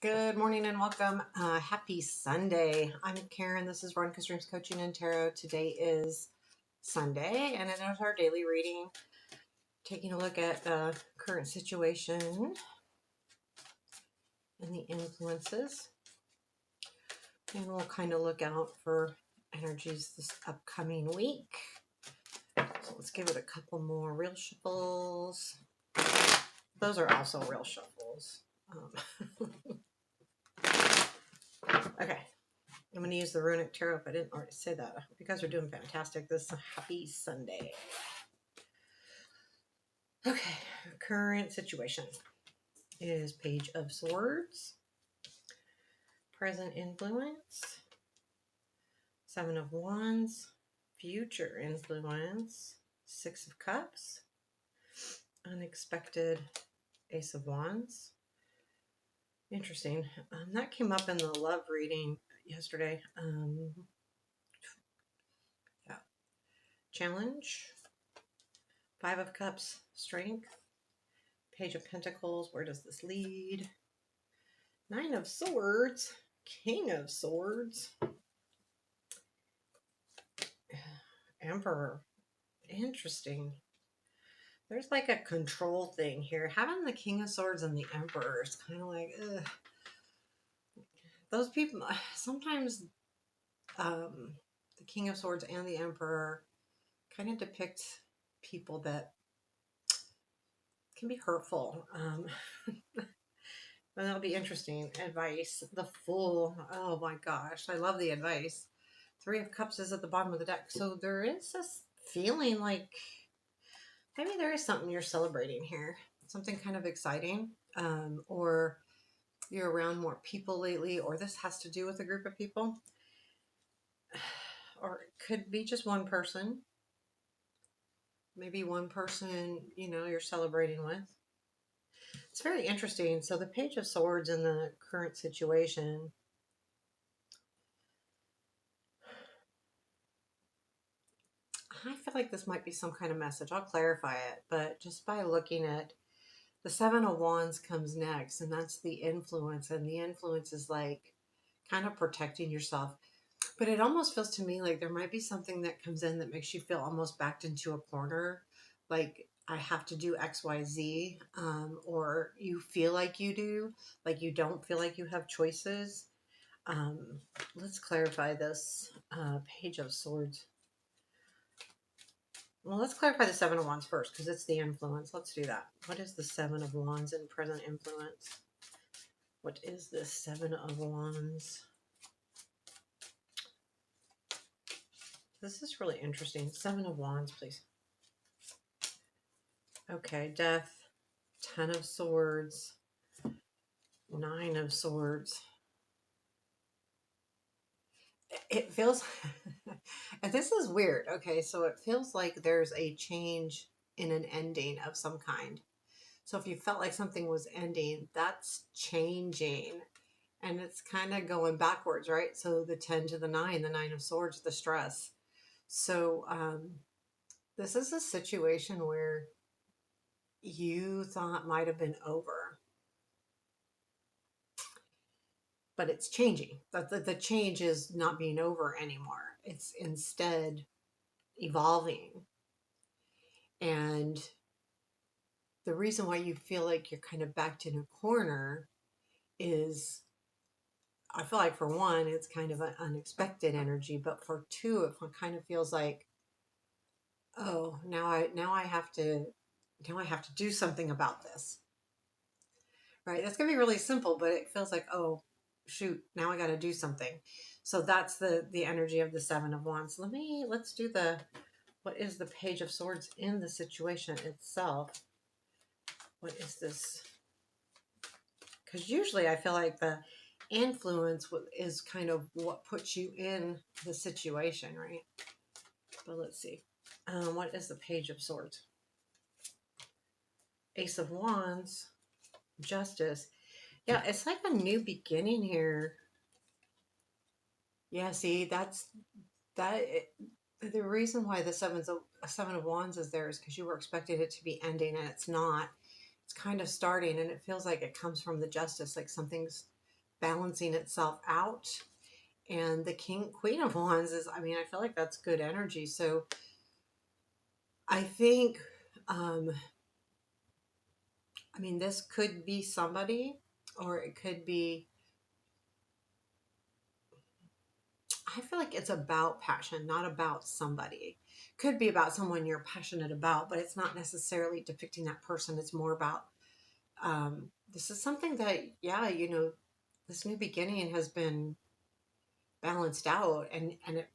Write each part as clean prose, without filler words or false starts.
Good morning and welcome. Happy Sunday. I'm Karen. This is Runic Dreams Coaching and Tarot. Today is Sunday, and it is our daily reading. Taking a look at the current situation and the influences. And we'll kind of look out for energies this upcoming week. So let's give it a couple more real shuffles. Those are also real shuffles. Okay. I'm going to use the Runic Tarot if I didn't already say that. I hope you guys are doing fantastic this happy Sunday. Okay, current situation is Page of Swords, present influence, Seven of Wands, future influence, Six of Cups, unexpected Ace of Wands. Interesting. That came up in the love reading yesterday. Yeah. Challenge, Five of Cups, strength, Page of Pentacles. Where does this lead? Nine of Swords, King of Swords, Emperor. Interesting. There's like a control thing here. Having the King of Swords and the Emperor is kind of like, ugh. Those people, sometimes the King of Swords and the Emperor kind of depict people that can be hurtful. But that'll be interesting. Advice. The Fool. Oh my gosh. I love the advice. Three of Cups is at the bottom of the deck. So there is this feeling like maybe there is something you're celebrating here. Something kind of exciting. Or you're around more people lately. Or this has to do with a group of people. Or it could be just one person. Maybe one person, you're celebrating with. It's very interesting. So the Page of Swords in the current situation, I feel like this might be some kind of message. I'll clarify it, but just by looking at the Seven of Wands comes next, and that's the influence, and the influence is like kind of protecting yourself. But it almost feels to me like there might be something that comes in that makes you feel almost backed into a corner, like I have to do X, Y, Z, or you feel like you do, like you don't feel like you have choices. Let's clarify this Page of Swords. Well, let's clarify the Seven of Wands first because it's the influence. Let's do that. What is the Seven of Wands in present influence? What is this Seven of Wands? This is really interesting. Seven of Wands, please. Okay, Death, Ten of Swords, Nine of Swords. It feels, and this is weird. Okay, so it feels like there's a change in an ending of some kind. So if you felt like something was ending, that's changing. And it's kind of going backwards, right? So the 10 to the 9, the Nine of Swords, the stress. So this is a situation where you thought might have been over, but it's changing. The change is not being over anymore. It's instead evolving. And the reason why you feel like you're kind of backed in a corner is, I feel like for one, it's kind of an unexpected energy, but for two, it kind of feels like, oh, now I have to do something about this. Right? That's gonna be really simple, but it feels like, oh shoot, now I got to do something. So that's the energy of the Seven of Wands. Let's do what is the Page of Swords in the situation itself? What is this? Because usually I feel like the influence is kind of what puts you in the situation, right? But let's see. What is the Page of Swords? Ace of Wands, Justice. Yeah, it's like a new beginning here. Yeah, see, the reason why the Seven of Wands is there is because you were expecting it to be ending and it's not. It's kind of starting, and it feels like it comes from the Justice, like something's balancing itself out. And the Queen of Wands is, I mean, I feel like that's good energy. So I think, I mean, this could be somebody, or it could be, I feel like it's about passion, not about somebody. Could be about someone you're passionate about, but it's not necessarily depicting that person. It's more about, this is something that, yeah, you know, this new beginning has been balanced out, and it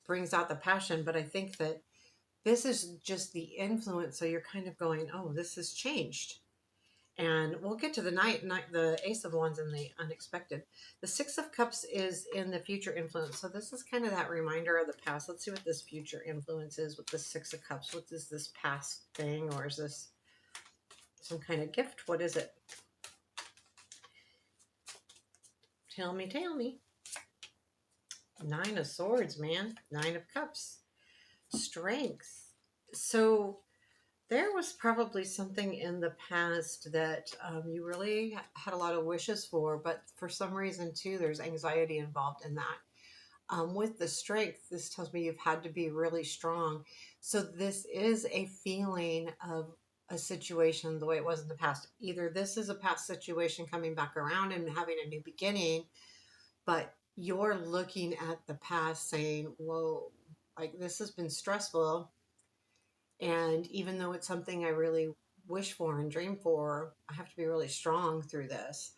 brings out the passion. But I think that this is just the influence. So you're kind of going, oh, this has changed. And we'll get to the the Ace of Wands and the unexpected. The Six of Cups is in the future influence. So this is kind of that reminder of the past. Let's see what this future influence is with the Six of Cups. What is this past thing, or is this some kind of gift? What is it? Tell me, tell me. Nine of Swords, man. Nine of Cups. Strength. So there was probably something in the past that you really had a lot of wishes for, but for some reason, too, there's anxiety involved in that. With the strength, this tells me you've had to be really strong. So this is a feeling of a situation the way it was in the past. Either this is a past situation coming back around and having a new beginning, but you're looking at the past saying, whoa, like this has been stressful. And even though it's something I really wish for and dream for, I have to be really strong through this.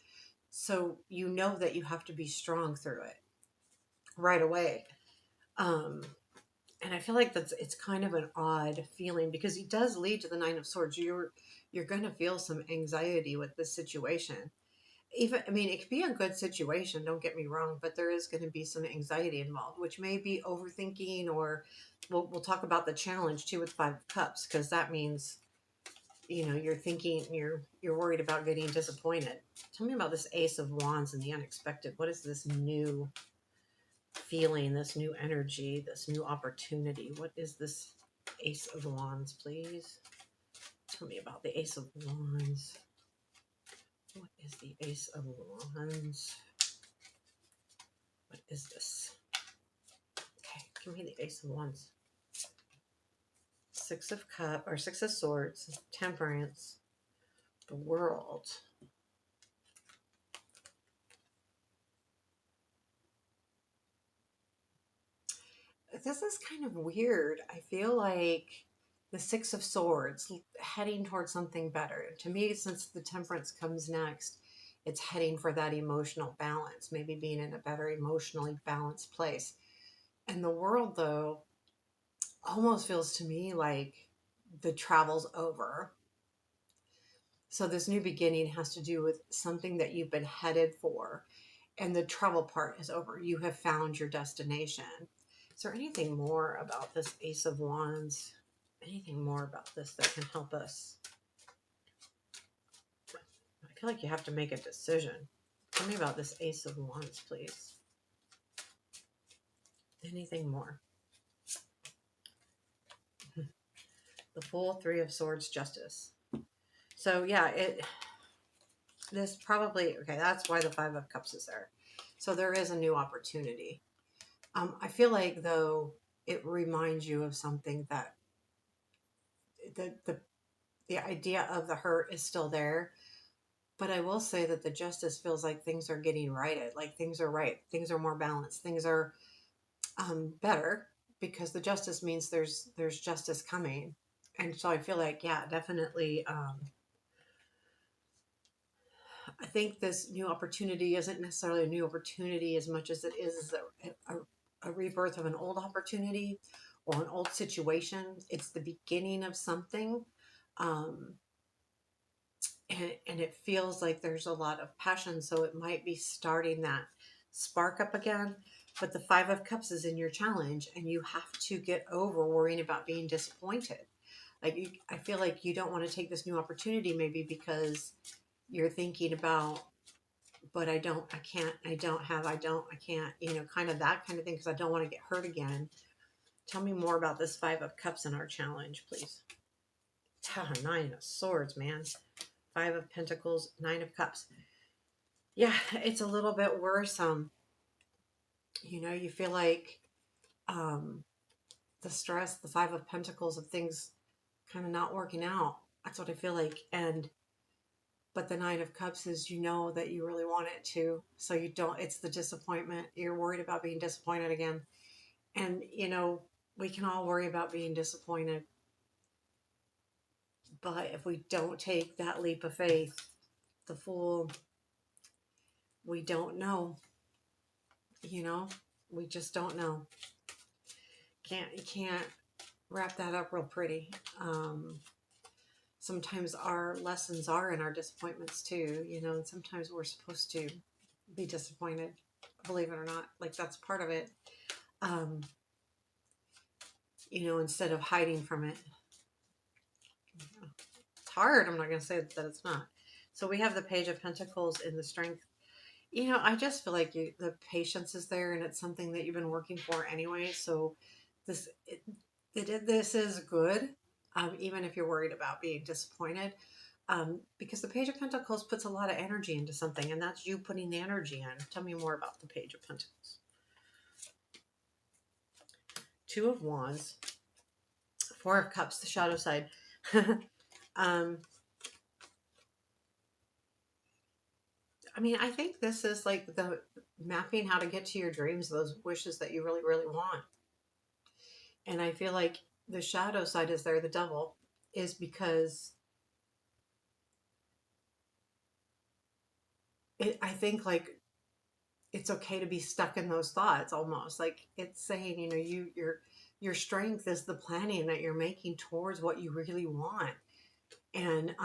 So you know that you have to be strong through it right away. Um, and I feel like it's kind of an odd feeling because it does lead to the Nine of Swords. You're going to feel some anxiety with this situation. Even, I mean, it could be a good situation, don't get me wrong, but there is going to be some anxiety involved, which may be overthinking, or we'll talk about the challenge too with Five of Cups, because that means, you know, you're thinking, you're worried about getting disappointed. Tell me about this Ace of Wands and the unexpected. What is this new feeling, this new energy, this new opportunity? What is this Ace of Wands, please? Tell me about the Ace of Wands. What is the Ace of Wands? What is this? Okay, give me the Ace of Wands. Six of Cups, or Six of Swords, Temperance, the World. This is kind of weird. I feel like the Six of Swords heading towards something better. To me, since the Temperance comes next, it's heading for that emotional balance, maybe being in a better emotionally balanced place. And the World, though, almost feels to me like the travel's over. So this new beginning has to do with something that you've been headed for, and the travel part is over. You have found your destination. Is there anything more about this Ace of Wands? Anything more about this that can help us? I feel like you have to make a decision. Tell me about this Ace of Wands, please. Anything more? The Fool, Three of Swords, Justice. So yeah, this probably, okay, that's why the Five of Cups is there. So there is a new opportunity. I feel like, though, it reminds you of something that the idea of the hurt is still there. But I will say that the justice feels like things are getting righted, like things are right, things are more balanced, things are better, because the justice means there's justice coming. And so I feel like, yeah, definitely. I think this new opportunity isn't necessarily a new opportunity as much as it is a rebirth of an old opportunity or an old situation. It's the beginning of something. Um, and it feels like there's a lot of passion. So it might be starting that spark up again. But the Five of Cups is in your challenge, and you have to get over worrying about being disappointed. Like, I feel like you don't want to take this new opportunity, maybe because you're thinking about, but I can't, I can't, you know, kind of that kind of thing, because I don't want to get hurt again. Tell me more about this Five of Cups in our challenge, please. Nine of Swords, man. Five of Pentacles, Nine of Cups. Yeah, it's a little bit worrisome. You know, you feel like um, the stress, the Five of Pentacles of things kind of not working out. That's what I feel like. And but the Nine of Cups is, you know, that you really want it to, so you don't. It's the disappointment. You're worried about being disappointed again, and you know we can all worry about being disappointed. But if we don't take that leap of faith, the Fool, we don't know. You know, we just don't know. You can't wrap that up real pretty. Sometimes our lessons are in our disappointments too, you know, and sometimes we're supposed to be disappointed, believe it or not. Like that's part of it. Um, you know, instead of hiding from it. It's hard. I'm not going to say that it's not. So we have the Page of Pentacles in the Strength. You know, I just feel like the patience is there, and it's something that you've been working for anyway. So this this is good, even if you're worried about being disappointed, because the Page of Pentacles puts a lot of energy into something, and that's you putting the energy in. Tell me more about the Page of Pentacles. Two of Wands, Four of Cups, the shadow side. um, I mean, I think this is like the mapping how to get to your dreams, those wishes that you really, really want. And I feel like the shadow side is there, the devil, is because I think like it's okay to be stuck in those thoughts almost. Like it's saying, you know, your strength is the planning that you're making towards what you really want. And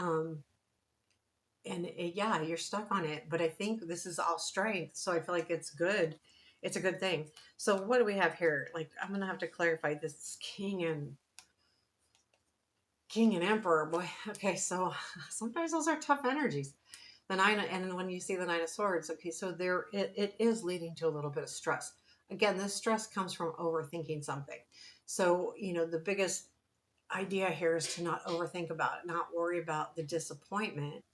yeah, you're stuck on it, but I think this is all strength, so I feel like it's good. It's a good thing. So what do we have here? Like I'm gonna have to clarify this king and emperor. Boy, okay, so sometimes those are tough energies. The nine, and when you see the Nine of Swords, okay, so there it is leading to a little bit of stress. Again, this stress comes from overthinking something. So you know the biggest idea here is to not overthink about it, not worry about the disappointment.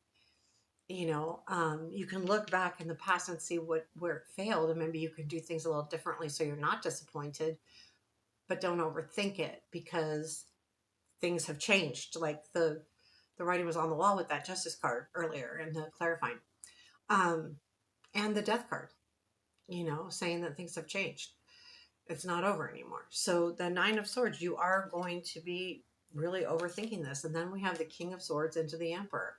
You know, you can look back in the past and see where it failed, and maybe you can do things a little differently so you're not disappointed. But don't overthink it because things have changed. Like the writing was on the wall with that Justice card earlier and the clarifying, um, and the Death card. You know, saying that things have changed. It's not over anymore. So the Nine of Swords, you are going to be really overthinking this, and then we have the King of Swords into the Emperor.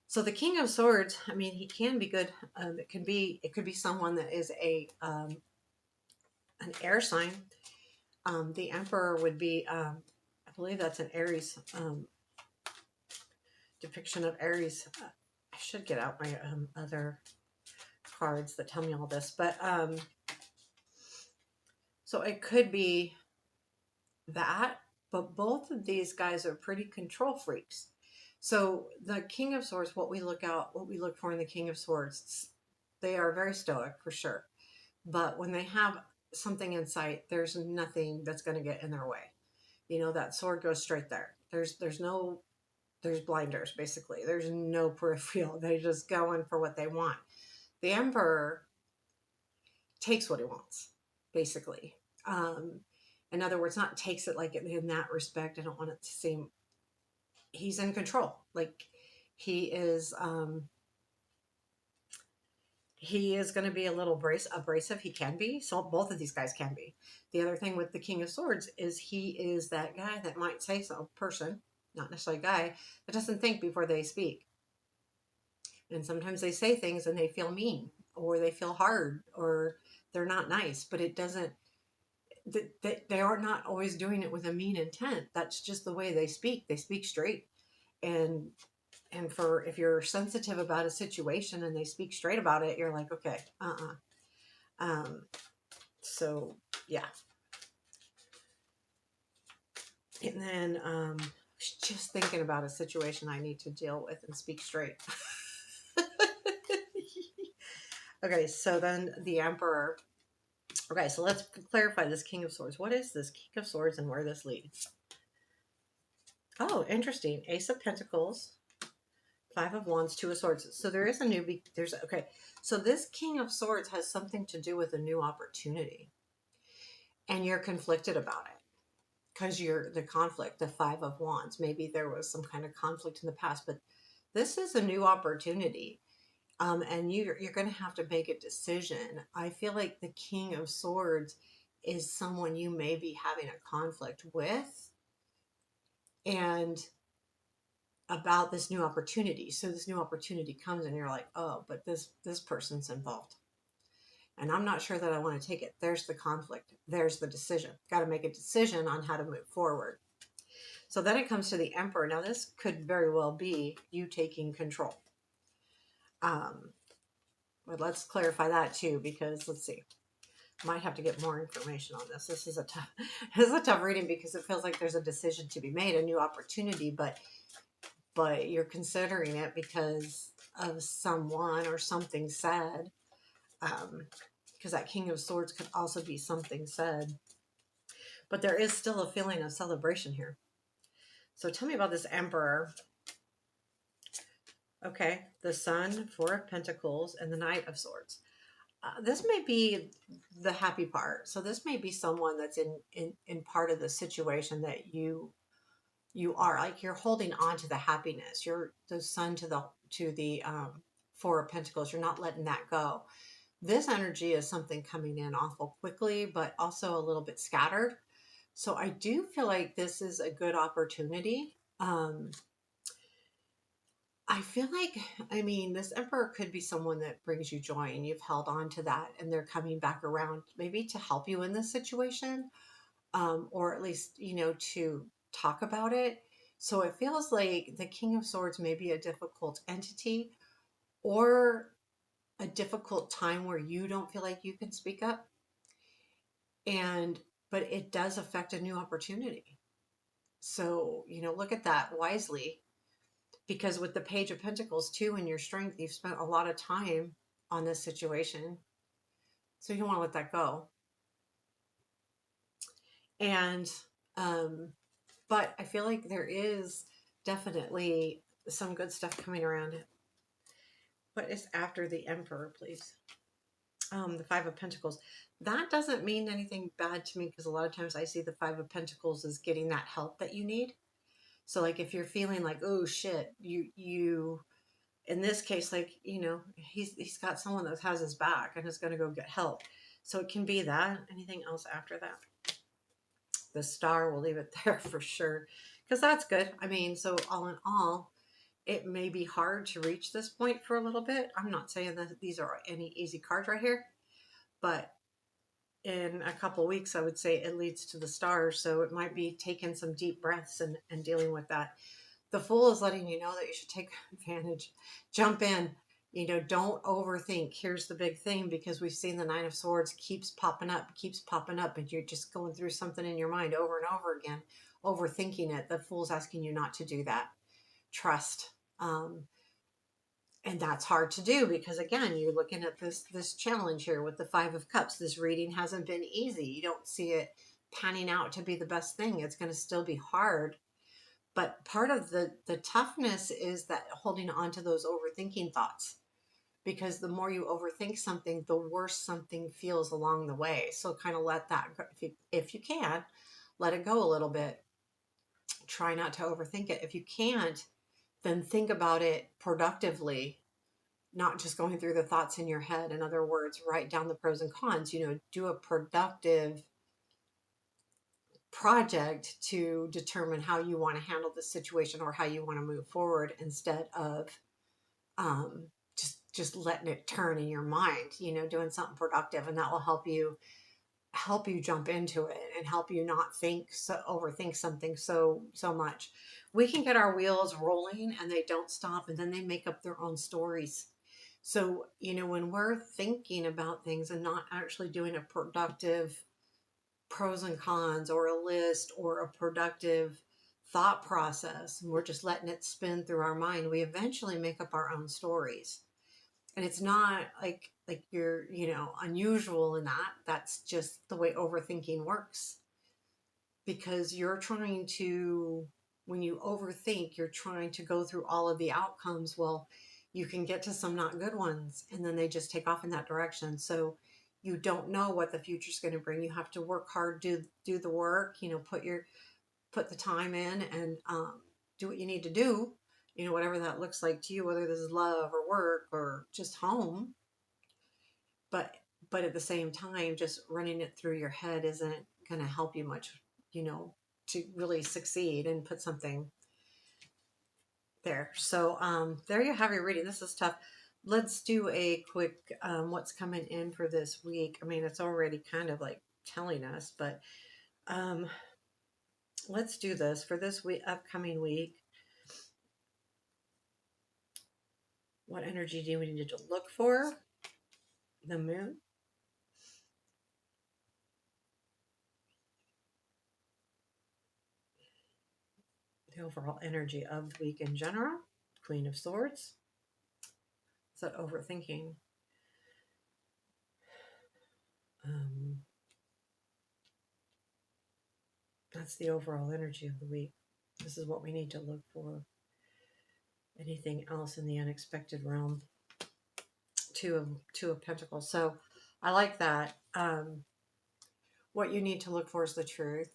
So the King of Swords, I mean, he can be good. It could be someone that is a an air sign. The Emperor would be, I believe that's an Aries depiction of Aries. I should get out my other cards that tell me all this, but so it could be that, but both of these guys are pretty control freaks. So the King of Swords, what we look for in the King of Swords, they are very stoic for sure. But when they have something in sight, there's nothing that's going to get in their way. You know, that sword goes straight there. There's blinders basically. There's no peripheral. They just go in for what they want. The Emperor takes what he wants, basically. Um, in other words, not takes it like in that respect. I don't want it to seem he's in control. Like he is he is going to be a little abrasive. He can be. So both of these guys can be. The other thing with the King of Swords is he is that guy that might say so, person, not necessarily a guy, that doesn't think before they speak. And sometimes they say things and they feel mean or they feel hard or they're not nice, but it doesn't, they are not always doing it with a mean intent. That's just the way they speak. They speak straight. And for if you're sensitive about a situation and they speak straight about it, you're like, okay, um so yeah. And then just thinking about a situation I need to deal with and speak straight. Okay, so then the Emperor. Okay, so let's clarify this King of Swords. What is this King of Swords and where this leads? Oh, interesting. Ace of Pentacles, Five of Wands, Two of Swords. So there is a new, okay. So this King of Swords has something to do with a new opportunity. And you're conflicted about it because you're the conflict, the Five of Wands. Maybe there was some kind of conflict in the past, but this is a new opportunity. And you're going to have to make a decision. I feel like the King of Swords is someone you may be having a conflict with, and about this new opportunity. So this new opportunity comes and you're like, oh, but this person's involved. And I'm not sure that I want to take it. There's the conflict. There's the decision. Got to make a decision on how to move forward. So then it comes to the Emperor. Now this could very well be you taking control. Um, but let's clarify that too, because let's see. Might have to get more information on this. This is a tough, this is a tough reading because it feels like there's a decision to be made, a new opportunity, but you're considering it because of someone or something said. Because that King of Swords could also be something said. But there is still a feeling of celebration here. So tell me about this Emperor. Okay, the Sun, Four of Pentacles, and the Knight of Swords. This may be the happy part. So this may be someone that's in part of the situation that you are like you're holding on to the happiness. You're the Sun to the Four of Pentacles. You're not letting that go. This energy is something coming in awful quickly, but also a little bit scattered. So I do feel like this is a good opportunity. I feel like, I mean, this Emperor could be someone that brings you joy and you've held on to that and they're coming back around maybe to help you in this situation, or at least, to talk about it. So it feels like the King of Swords may be a difficult entity or a difficult time where you don't feel like you can speak up. But it does affect a new opportunity. So, look at that wisely, because with the Page of Pentacles too, and your strength, you've spent a lot of time on this situation. So you don't want to let that go. And, but I feel like there is definitely some good stuff coming around it. What is after the Emperor, please? The Five of Pentacles. That doesn't mean anything bad to me, because a lot of times I see the Five of Pentacles as getting that help that you need. So like if you're feeling like, oh shit, you in this case, like, he's got someone that has his back and is going to go get help. So it can be that. Anything else after that? The Star, we'll leave it there for sure, because that's good. I mean, so all in all, it may be hard to reach this point for a little bit. I'm not saying that these are any easy cards right here, but in a couple weeks, I would say it leads to the Stars. So it might be taking some deep breaths and dealing with that. The Fool is letting you know that you should take advantage, jump in, don't overthink. Here's the big thing, because we've seen the Nine of Swords keeps popping up, and you're just going through something in your mind over and over again, overthinking it. The Fool's asking you not to do that. Trust. And that's hard to do, because again, you're looking at this challenge here with the Five of Cups. This reading hasn't been easy. You don't see it panning out to be the best thing. It's going to still be hard. But part of the toughness is that holding on to those overthinking thoughts, because the more you overthink something, the worse something feels along the way. So kind of let that go. If you can, let it go a little bit. Try not to overthink it. If you can't, then think about it productively, not just going through the thoughts in your head. In other words, write down the pros and cons, do a productive project to determine how you want to handle the situation or how you want to move forward, instead of um, just letting it turn in your mind, doing something productive. And that will help you jump into it and help you not overthink something so much. We can get our wheels rolling and they don't stop, and then they make up their own stories. So, when we're thinking about things and not actually doing a productive pros and cons or a list or a productive thought process, and we're just letting it spin through our mind, we eventually make up our own stories. And it's not like you're, unusual in that. That's just the way overthinking works, because you're trying to when you overthink, you're trying to go through all of the outcomes. Well, you can get to some not good ones, and then they just take off in that direction. So you don't know what the future's going to bring. You have to work hard, do the work, put the time in, and do what you need to do, whatever that looks like to you, whether this is love or work or just home. But at the same time, just running it through your head isn't going to help you much, you know, to really succeed and put something there. So there you have your reading. This is tough. Let's do a quick what's coming in for this week. I mean, it's already kind of like telling us, but um, let's do this for this week, upcoming week. What energy do we need to look for? The moon. The overall energy of the week in general. Queen of Swords. Is that overthinking? Um, that's the overall energy of the week. This is what we need to look for. Anything else in the unexpected realm? Two of Pentacles. So I like that. What you need to look for is the truth.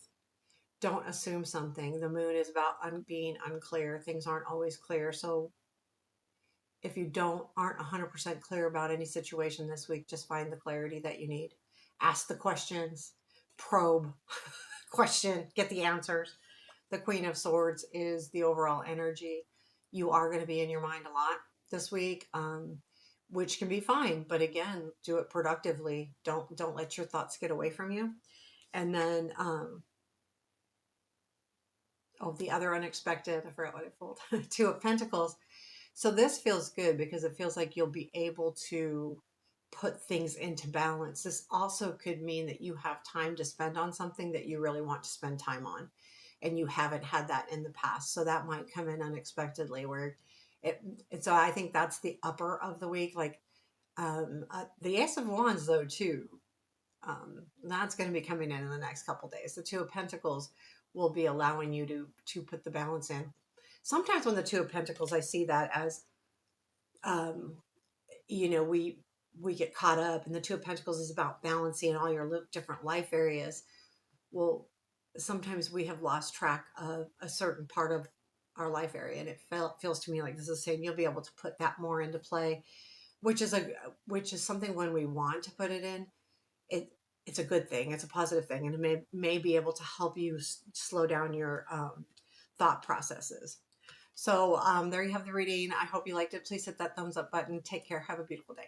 Don't assume something. The moon is about being unclear. Things aren't always clear. So if you aren't 100% clear about any situation this week, just find the clarity that you need. Ask the questions, probe, question, get the answers. The Queen of Swords is the overall energy. You are going to be in your mind a lot this week, which can be fine. But again, do it productively. Don't let your thoughts get away from you. And then, the other unexpected, I forgot what I pulled. Two of Pentacles. So this feels good because it feels like you'll be able to put things into balance. This also could mean that you have time to spend on something that you really want to spend time on, and you haven't had that in the past. So that might come in unexpectedly where so I think that's the upper of the week. Like the Ace of Wands though too. That's going to be coming in the next couple days. The Two of Pentacles will be allowing you to put the balance in. Sometimes when the Two of Pentacles, I see that as um, we get caught up, and the Two of Pentacles is about balancing all your different life areas. Well, sometimes we have lost track of a certain part of our life area, and it feels to me like this is saying you'll be able to put that more into play, which is something when we want to put it in, it it's a good thing, it's a positive thing, and it may be able to help you slow down your thought processes. So there you have the reading. I hope you liked it. Please hit that thumbs up button. Take care. Have a beautiful day.